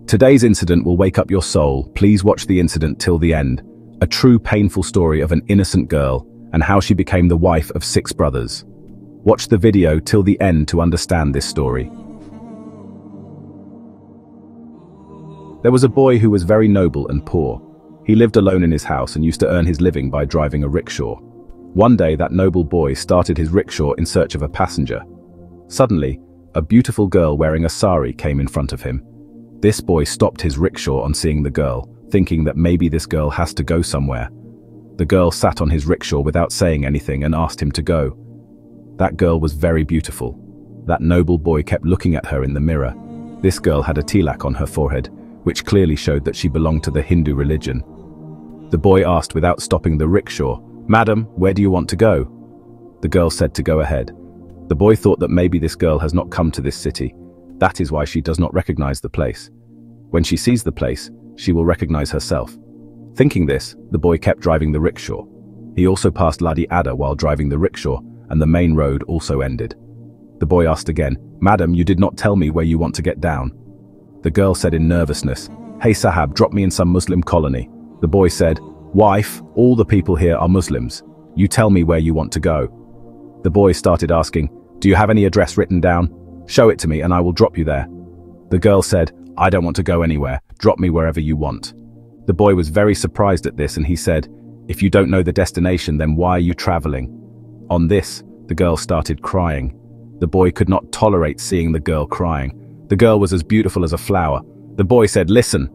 Today's incident will wake up your soul. Please watch the incident till the end. A true painful story of an innocent girl and how she became the wife of 6 brothers. Watch the video till the end to understand this story. There was a boy who was very noble and poor. He lived alone in his house and used to earn his living by driving a rickshaw. One day that noble boy started his rickshaw in search of a passenger. Suddenly, a beautiful girl wearing a sari came in front of him. This boy stopped his rickshaw on seeing the girl, thinking that maybe this girl has to go somewhere. The girl sat on his rickshaw without saying anything and asked him to go. That girl was very beautiful. That noble boy kept looking at her in the mirror. This girl had a tilak on her forehead, which clearly showed that she belonged to the Hindu religion. The boy asked without stopping the rickshaw, "Madam, where do you want to go?" The girl said to go ahead. The boy thought that maybe this girl has not come to this city. That is why she does not recognize the place. When she sees the place, she will recognize herself. Thinking this, the boy kept driving the rickshaw. He also passed Ladi Ada while driving the rickshaw, and the main road also ended. The boy asked again, "Madam, you did not tell me where you want to get down." The girl said in nervousness, "Hey Sahab, drop me in some Muslim colony." The boy said, "Wife, all the people here are Muslims. You tell me where you want to go." The boy started asking, "Do you have any address written down? Show it to me and I will drop you there." The girl said, "I don't want to go anywhere. Drop me wherever you want." The boy was very surprised at this and he said, "If you don't know the destination, then why are you traveling?" On this, the girl started crying. The boy could not tolerate seeing the girl crying. The girl was as beautiful as a flower. The boy said, "Listen.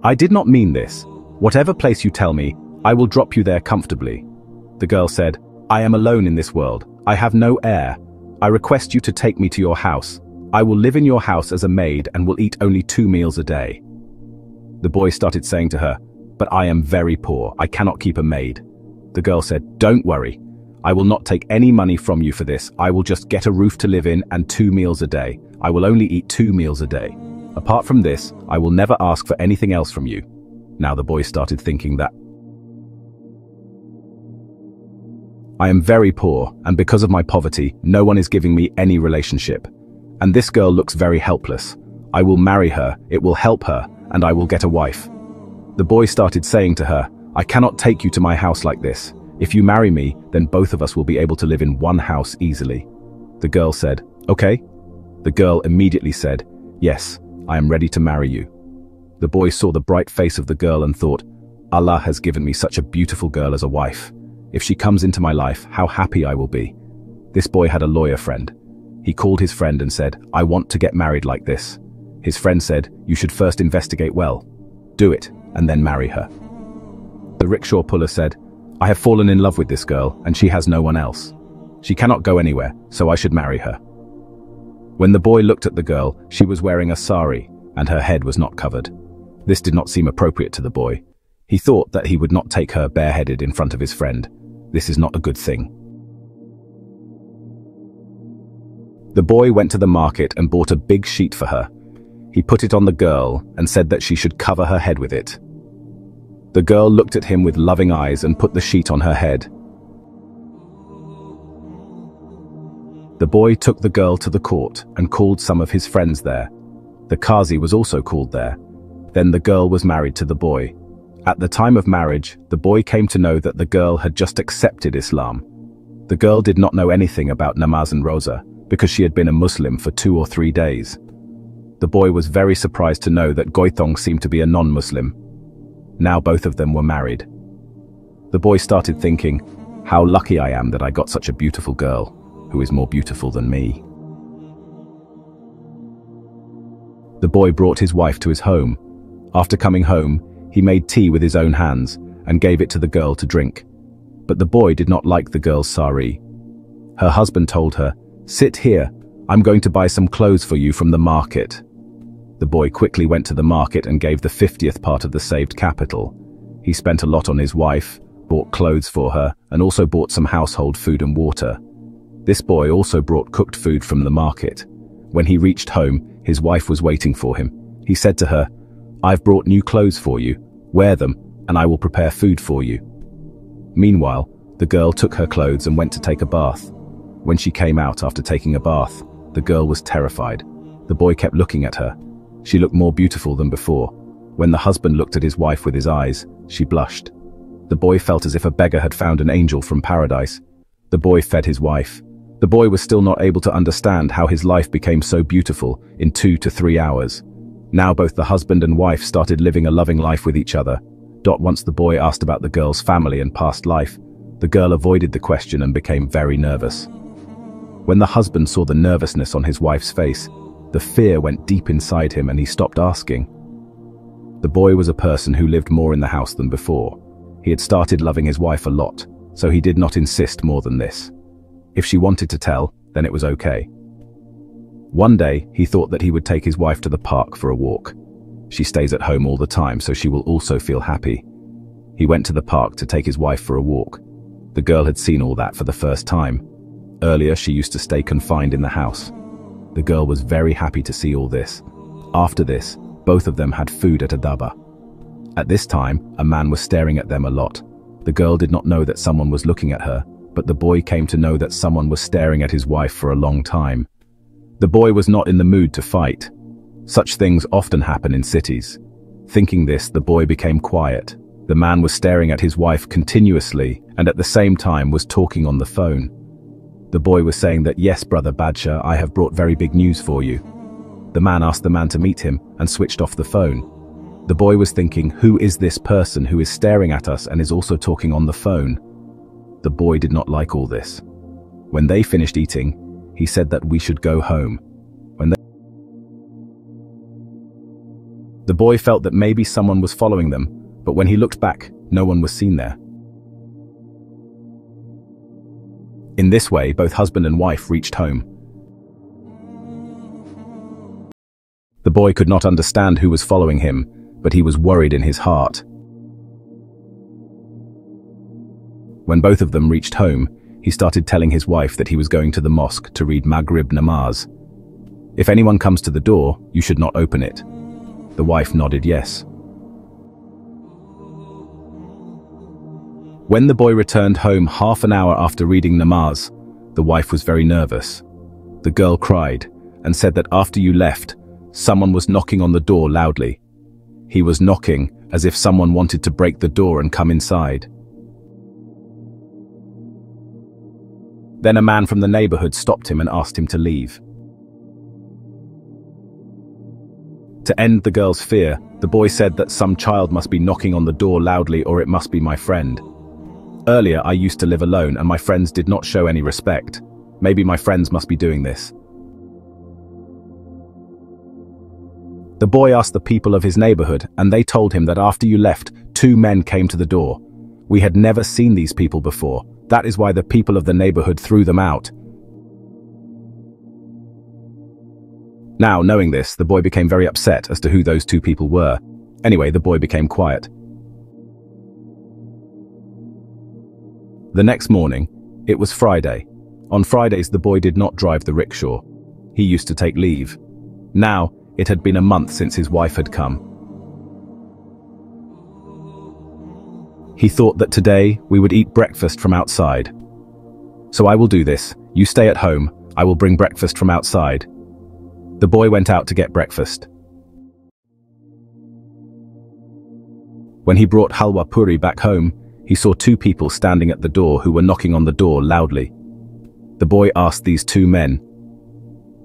I did not mean this. Whatever place you tell me, I will drop you there comfortably." The girl said, "I am alone in this world. I have no heir. I request you to take me to your house. I will live in your house as a maid and will eat only 2 meals a day." The boy started saying to her, "But I am very poor. I cannot keep a maid." The girl said, "Don't worry. I will not take any money from you for this. I will just get a roof to live in and 2 meals a day. I will only eat 2 meals a day. Apart from this, I will never ask for anything else from you." Now the boy started thinking that, "I am very poor, and because of my poverty, no one is giving me any relationship. And this girl looks very helpless. I will marry her, it will help her, and I will get a wife." The boy started saying to her, "I cannot take you to my house like this. If you marry me, then both of us will be able to live in one house easily." The girl said, "Okay." The girl immediately said, "Yes, I am ready to marry you." The boy saw the bright face of the girl and thought, "Allah has given me such a beautiful girl as a wife. If she comes into my life, how happy I will be." This boy had a lawyer friend. He called his friend and said, "I want to get married like this." His friend said, "You should first investigate well. Do it, and then marry her." The rickshaw puller said, "I have fallen in love with this girl, and she has no one else. She cannot go anywhere, so I should marry her." When the boy looked at the girl, she was wearing a sari, and her head was not covered. This did not seem appropriate to the boy. He thought that he would not take her bareheaded in front of his friend. This is not a good thing. The boy went to the market and bought a big sheet for her. He put it on the girl and said that she should cover her head with it. The girl looked at him with loving eyes and put the sheet on her head. The boy took the girl to the court and called some of his friends there. The Qazi was also called there. Then the girl was married to the boy. At the time of marriage, the boy came to know that the girl had just accepted Islam. The girl did not know anything about namaz and roza, because she had been a Muslim for 2 or 3 days. The boy was very surprised to know that Goithong seemed to be a non-Muslim. Now both of them were married. The boy started thinking, "How lucky I am that I got such a beautiful girl, who is more beautiful than me." The boy brought his wife to his home. After coming home, he made tea with his own hands and gave it to the girl to drink. But the boy did not like the girl's sari. Her husband told her, "Sit here, I'm going to buy some clothes for you from the market." The boy quickly went to the market and gave the 50th part of the saved capital. He spent a lot on his wife, bought clothes for her, and also bought some household food and water. This boy also brought cooked food from the market. When he reached home, his wife was waiting for him. He said to her, "I've brought new clothes for you. Wear them, and I will prepare food for you." Meanwhile, the girl took her clothes and went to take a bath. When she came out after taking a bath, the girl was terrified. The boy kept looking at her. She looked more beautiful than before. When the husband looked at his wife with his eyes, she blushed. The boy felt as if a beggar had found an angel from paradise. The boy fed his wife. The boy was still not able to understand how his life became so beautiful in 2 to 3 hours. Now both the husband and wife started living a loving life with each other. Once the boy asked about the girl's family and past life, the girl avoided the question and became very nervous. When the husband saw the nervousness on his wife's face, the fear went deep inside him and he stopped asking. The boy was a person who lived more in the house than before. He had started loving his wife a lot, so he did not insist more than this. If she wanted to tell, then it was okay. One day, he thought that he would take his wife to the park for a walk. She stays at home all the time, so she will also feel happy. He went to the park to take his wife for a walk. The girl had seen all that for the first time. Earlier, she used to stay confined in the house. The girl was very happy to see all this. After this, both of them had food at a daba. At this time, a man was staring at them a lot. The girl did not know that someone was looking at her, but the boy came to know that someone was staring at his wife for a long time. The boy was not in the mood to fight. Such things often happen in cities. Thinking this, the boy became quiet. The man was staring at his wife continuously and at the same time was talking on the phone. The boy was saying that, "Yes, brother Badshah, I have brought very big news for you." The man asked the man to meet him and switched off the phone. The boy was thinking, who is this person who is staring at us and is also talking on the phone? The boy did not like all this. When they finished eating, he said that we should go home. The boy felt that maybe someone was following them, but when he looked back, no one was seen there. In this way, both husband and wife reached home. The boy could not understand who was following him, but he was worried in his heart. When both of them reached home, he started telling his wife that he was going to the mosque to read Maghrib namaz. "If anyone comes to the door, you should not open it." The wife nodded yes. When the boy returned home half an hour after reading namaz, the wife was very nervous. The girl cried and said that after you left, someone was knocking on the door loudly. He was knocking as if someone wanted to break the door and come inside. Then a man from the neighborhood stopped him and asked him to leave. To end the girl's fear, the boy said that some child must be knocking on the door loudly or it must be my friend. Earlier, I used to live alone and my friends did not show any respect. Maybe my friends must be doing this. The boy asked the people of his neighborhood and they told him that after you left, 2 men came to the door. We had never seen these people before. That is why the people of the neighborhood threw them out. Now, knowing this, the boy became very upset as to who those 2 people were. Anyway, the boy became quiet. The next morning, it was Friday. On Fridays, the boy did not drive the rickshaw. He used to take leave. Now, it had been a month since his wife had come. He thought that today we would eat breakfast from outside. "So I will do this. You stay at home. I will bring breakfast from outside." The boy went out to get breakfast. When he brought halwa puri back home, he saw 2 people standing at the door who were knocking on the door loudly. The boy asked these 2 men,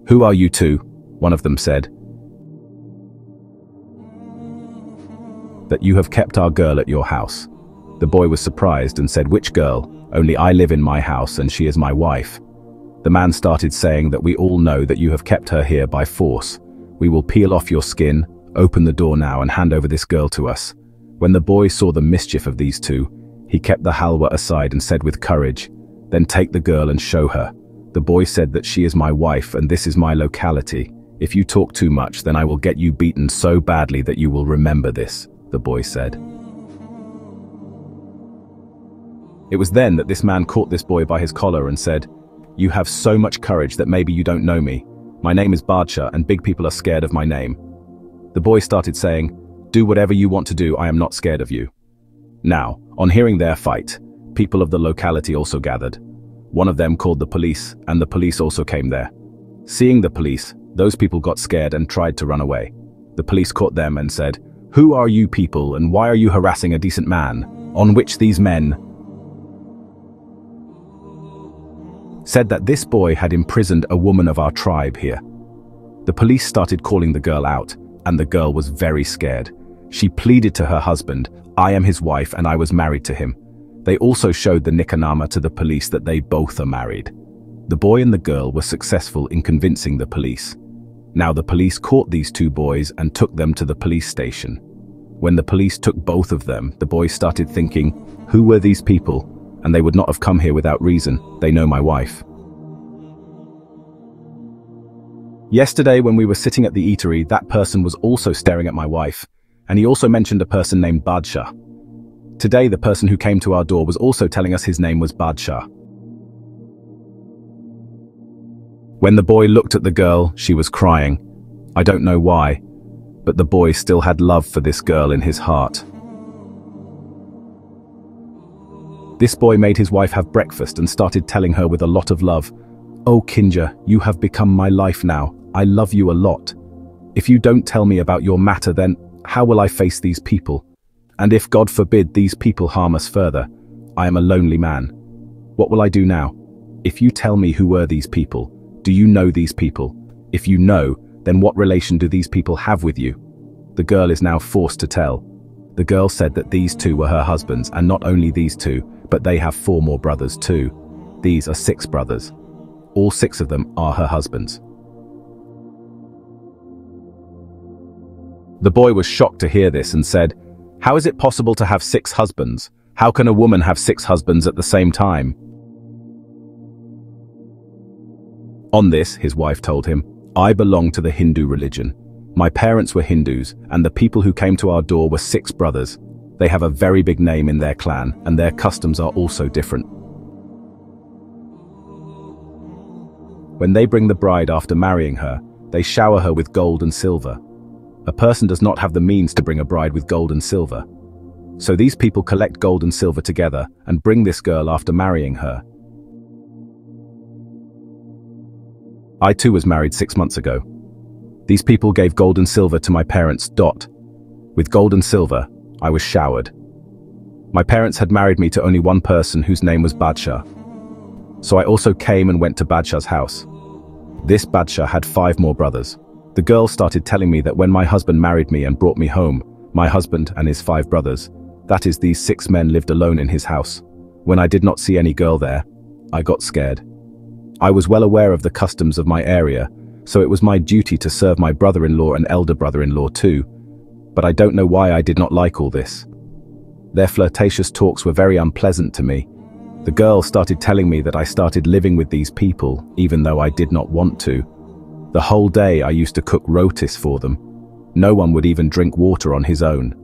"Who are you 2? One of them said, "That you have kept our girl at your house." The boy was surprised and said, "Which girl? Only I live in my house and she is my wife." The man started saying that we all know that you have kept her here by force. We will peel off your skin, open the door now and hand over this girl to us. When the boy saw the mischief of these 2, he kept the halwa aside and said with courage, "Then take the girl and show her." The boy said that she is my wife and this is my locality. "If you talk too much, then I will get you beaten so badly that you will remember this," the boy said. It was then that this man caught this boy by his collar and said, "You have so much courage that maybe you don't know me. My name is Badshah and big people are scared of my name." The boy started saying, "Do whatever you want to do, I am not scared of you." Now, on hearing their fight, people of the locality also gathered. One of them called the police and the police also came there. Seeing the police, Those people got scared and tried to run away. The police caught them and said, "Who are you people and why are you harassing a decent man?" On which these men said that this boy had imprisoned a woman of our tribe here. The police started calling the girl out, and the girl was very scared. She pleaded to her husband, "I am his wife and I was married to him." They also showed the nikahnaama to the police that they both are married. The boy and the girl were successful in convincing the police. Now the police caught these two boys and took them to the police station. When the police took both of them, the boys started thinking, "Who were these people? And they would not have come here without reason. They know my wife." Yesterday when we were sitting at the eatery, that person was also staring at my wife, and he also mentioned a person named Badshah. Today the person who came to our door was also telling us his name was Badshah. When the boy looked at the girl, she was crying. I don't know why, but the boy still had love for this girl in his heart. This boy made his wife have breakfast and started telling her with a lot of love, "Oh Kinja, you have become my life now. I love you a lot. If you don't tell me about your matter, then how will I face these people? And if God forbid these people harm us further, I am a lonely man. What will I do now? If you tell me who were these people, do you know these people? If you know, then what relation do these people have with you?" The girl is now forced to tell. The girl said that these two were her husbands, and not only these two, but they have 4 more brothers too. These are 6 brothers. All 6 of them are her husbands. The boy was shocked to hear this and said, "How is it possible to have 6 husbands? How can a woman have 6 husbands at the same time?" On this, his wife told him, "I belong to the Hindu religion. My parents were Hindus, and the people who came to our door were 6 brothers. They have a very big name in their clan, and their customs are also different. When they bring the bride after marrying her, they shower her with gold and silver. A person does not have the means to bring a bride with gold and silver. So these people collect gold and silver together and bring this girl after marrying her. I too was married 6 months ago. These people gave gold and silver to my parents. With gold and silver, I was showered. My parents had married me to only one person whose name was Badshah. So I also came and went to Badshah's house. This Badshah had 5 more brothers. The girl started telling me that when my husband married me and brought me home, my husband and his 5 brothers, that is, these 6 men lived alone in his house. When I did not see any girl there, I got scared. I was well aware of the customs of my area, so it was my duty to serve my brother-in-law and elder brother-in-law too. But I don't know why I did not like all this. Their flirtatious talks were very unpleasant to me. The girl started telling me that I started living with these people, even though I did not want to. The whole day I used to cook rotis for them. No one would even drink water on his own.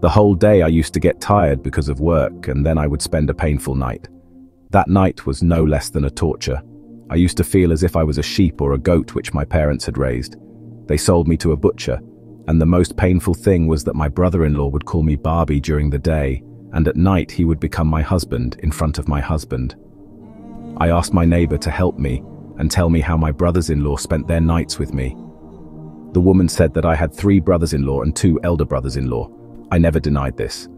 The whole day I used to get tired because of work, and then I would spend a painful night. That night was no less than a torture. I used to feel as if I was a sheep or a goat which my parents had raised. They sold me to a butcher, and the most painful thing was that my brother-in-law would call me Barbie during the day, and at night he would become my husband in front of my husband. I asked my neighbor to help me and tell me how my brothers-in-law spent their nights with me. The woman said that I had 3 brothers-in-law and 2 elder brothers-in-law. I never denied this.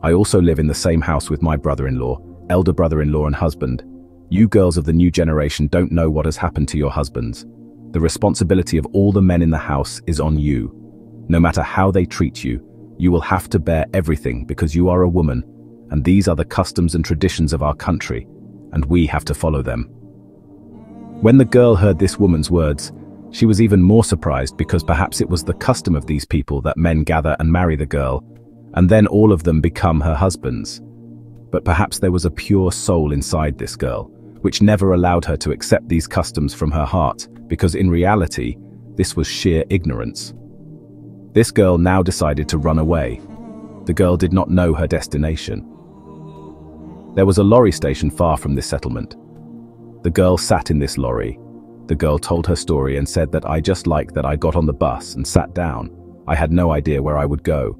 I also live in the same house with my brother-in-law, elder brother-in-law and husband. You girls of the new generation don't know what has happened to your husbands. The responsibility of all the men in the house is on you. No matter how they treat you, you will have to bear everything because you are a woman, and these are the customs and traditions of our country, and we have to follow them. When the girl heard this woman's words, she was even more surprised because perhaps it was the custom of these people that men gather and marry the girl, and then all of them become her husbands. But perhaps there was a pure soul inside this girl, which never allowed her to accept these customs from her heart, because in reality, this was sheer ignorance. This girl now decided to run away. The girl did not know her destination. There was a lorry station far from this settlement. The girl sat in this lorry. The girl told her story and said that I just liked that I got on the bus and sat down. I had no idea where I would go.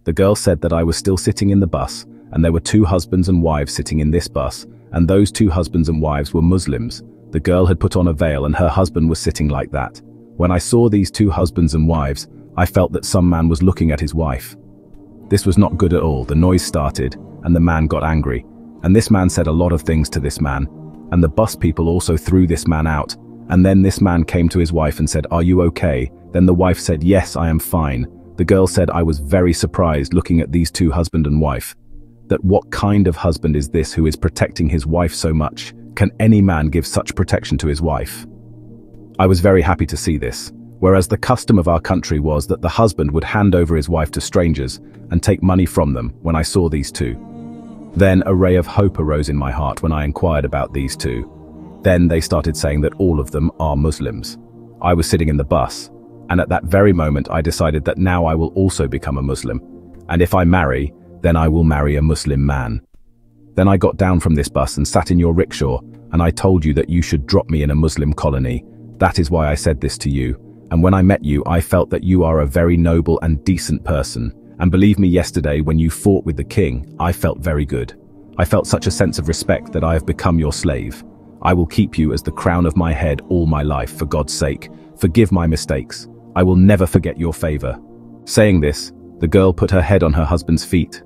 The girl said that I was still sitting in the bus, and there were 2 husbands and wives sitting in this bus, and those 2 husbands and wives were Muslims. The girl had put on a veil and her husband was sitting like that. When I saw these two husbands and wives, I felt that some man was looking at his wife. This was not good at all. The noise started, and the man got angry. And this man said a lot of things to this man, and the bus people also threw this man out. And then this man came to his wife and said, "Are you okay?" Then the wife said, "Yes, I am fine." The girl said, "I was very surprised looking at these two husband and wife. That what kind of husband is this who is protecting his wife so much? Can any man give such protection to his wife?" I was very happy to see this, whereas the custom of our country was that the husband would hand over his wife to strangers and take money from them. When I saw these two, then a ray of hope arose in my heart when I inquired about these two. Then they started saying that all of them are Muslims. I was sitting in the bus, and at that very moment I decided that now I will also become a Muslim, and if I marry, then I will marry a Muslim man. Then I got down from this bus and sat in your rickshaw, and I told you that you should drop me in a Muslim colony. That is why I said this to you, and when I met you I felt that you are a very noble and decent person, and believe me, yesterday when you fought with the king, I felt very good. I felt such a sense of respect that I have become your slave. I will keep you as the crown of my head all my life, for God's sake. Forgive my mistakes. I will never forget your favor. Saying this, the girl put her head on her husband's feet.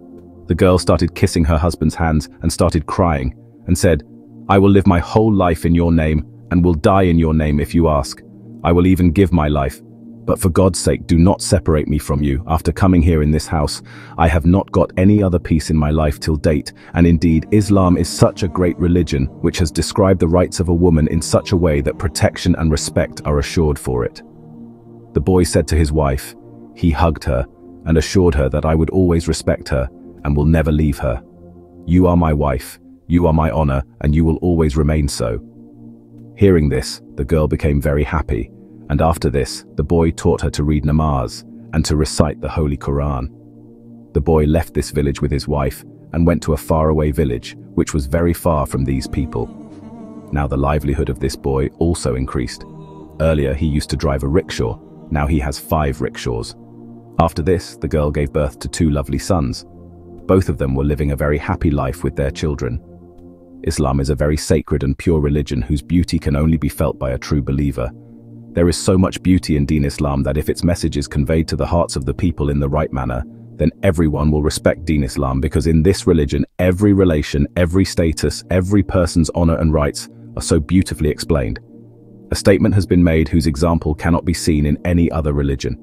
The girl started kissing her husband's hands and started crying, and said, "I will live my whole life in your name, and will die in your name if you ask. I will even give my life. But for God's sake, do not separate me from you. After coming here in this house, I have not got any other peace in my life till date, and indeed Islam is such a great religion which has described the rights of a woman in such a way that protection and respect are assured for it." The boy said to his wife, he hugged her and assured her that I would always respect her and will never leave her. "You are my wife, you are my honor, and you will always remain so." Hearing this, the girl became very happy, and after this, the boy taught her to read namaz and to recite the Holy Quran. The boy left this village with his wife and went to a faraway village, which was very far from these people. Now the livelihood of this boy also increased. Earlier he used to drive a rickshaw, now he has 5 rickshaws. After this, the girl gave birth to 2 lovely sons. Both of them were living a very happy life with their children. Islam is a very sacred and pure religion whose beauty can only be felt by a true believer. There is so much beauty in Deen Islam that if its message is conveyed to the hearts of the people in the right manner, then everyone will respect Deen Islam, because in this religion, every relation, every status, every person's honor and rights are so beautifully explained. A statement has been made whose example cannot be seen in any other religion.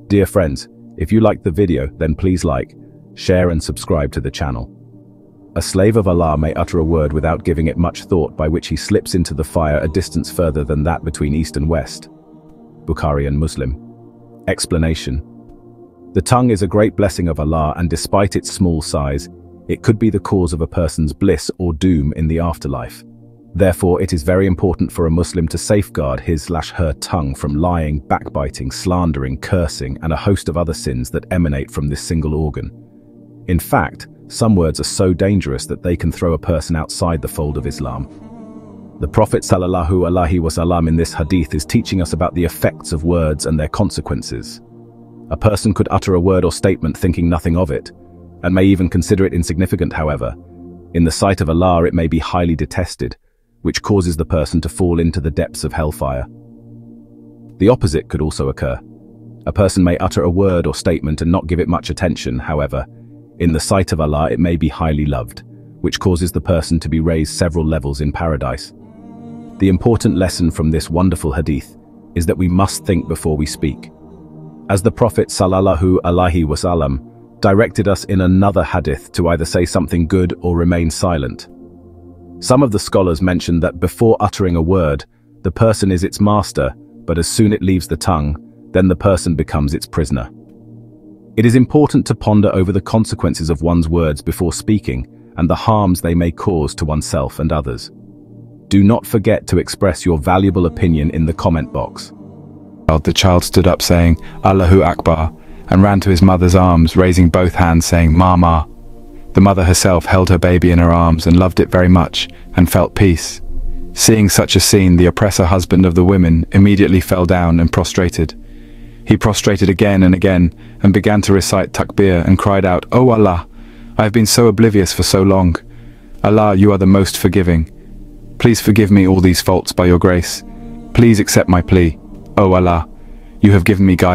Dear friends, if you liked the video, then please like, share and subscribe to the channel. A slave of Allah may utter a word without giving it much thought, by which he slips into the fire a distance further than that between East and West. Bukhari and Muslim. Explanation. The tongue is a great blessing of Allah, and despite its small size, it could be the cause of a person's bliss or doom in the afterlife. Therefore, it is very important for a Muslim to safeguard his/her tongue from lying, backbiting, slandering, cursing, and a host of other sins that emanate from this single organ. In fact, some words are so dangerous that they can throw a person outside the fold of Islam. The Prophet ﷺ in this hadith is teaching us about the effects of words and their consequences. A person could utter a word or statement thinking nothing of it, and may even consider it insignificant. However, in the sight of Allah it may be highly detested, which causes the person to fall into the depths of hellfire. The opposite could also occur. A person may utter a word or statement and not give it much attention. However, in the sight of Allah it may be highly loved, which causes the person to be raised several levels in paradise. The important lesson from this wonderful hadith is that we must think before we speak. As the Prophet ﷺ directed us in another hadith to either say something good or remain silent. Some of the scholars mention that before uttering a word, the person is its master, but as soon it leaves the tongue, then the person becomes its prisoner. It is important to ponder over the consequences of one's words before speaking and the harms they may cause to oneself and others. Do not forget to express your valuable opinion in the comment box. The child stood up saying, "Allahu Akbar," and ran to his mother's arms, raising both hands saying, "Mama." The mother herself held her baby in her arms and loved it very much and felt peace. Seeing such a scene, the oppressor husband of the women immediately fell down and prostrated. He prostrated again and again and began to recite takbir and cried out, "O Allah, I have been so oblivious for so long. Allah, you are the most forgiving. Please forgive me all these faults by your grace. Please accept my plea." O Allah, you have given me guidance.